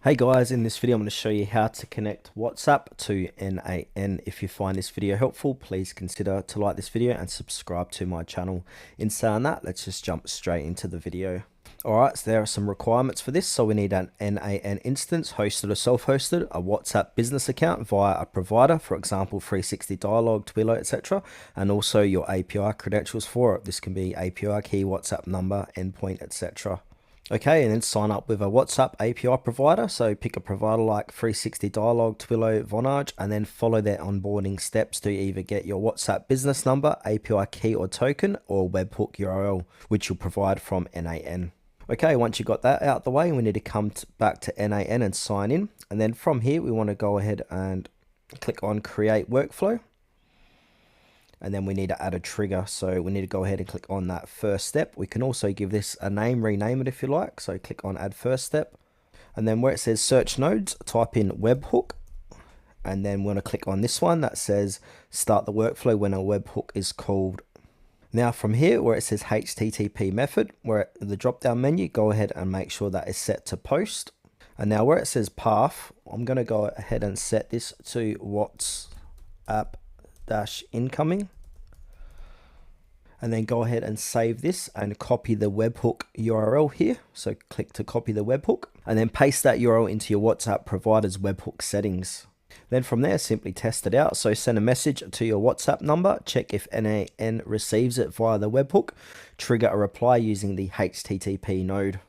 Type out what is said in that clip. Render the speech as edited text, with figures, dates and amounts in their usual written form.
Hey guys, in this video I'm going to show you how to connect WhatsApp to N8N. If you find this video helpful, please consider to like this video and subscribe to my channel. In saying that, let's just jump straight into the video. Alright, so there are some requirements for this. So we need an N8N instance, hosted or self-hosted, a WhatsApp business account via a provider, for example 360 Dialog, Twilio, etc. And also your API credentials for it. This can be API key, WhatsApp number, endpoint, etc. Okay, and then sign up with a WhatsApp API provider. So pick a provider like 360 Dialog, Twilio, Vonage, and then follow their onboarding steps to either get your WhatsApp business number, API key or token, or webhook URL, which you'll provide from N8N. Okay, once you got that out the way, we need to come back to N8N and sign in. And then from here, we want to go ahead and click on Create Workflow. And then we need to add a trigger, so we need to go ahead and click on that first step. We can also give this a name, rename it if you like. So click on add first step, and then where it says search nodes, type in webhook, and then we want to click on this one that says start the workflow when a webhook is called. Now from here where it says HTTP method, where the drop down menu, go ahead and make sure that is set to post. And now where it says path, I'm going to go ahead and set this to WhatsApp incoming, and then go ahead and save this and copy the webhook URL here. So click to copy the webhook and then paste that URL into your WhatsApp provider's webhook settings. Then from there, simply test it out. So send a message to your WhatsApp number, check if N8N receives it via the webhook, trigger a reply using the HTTP node.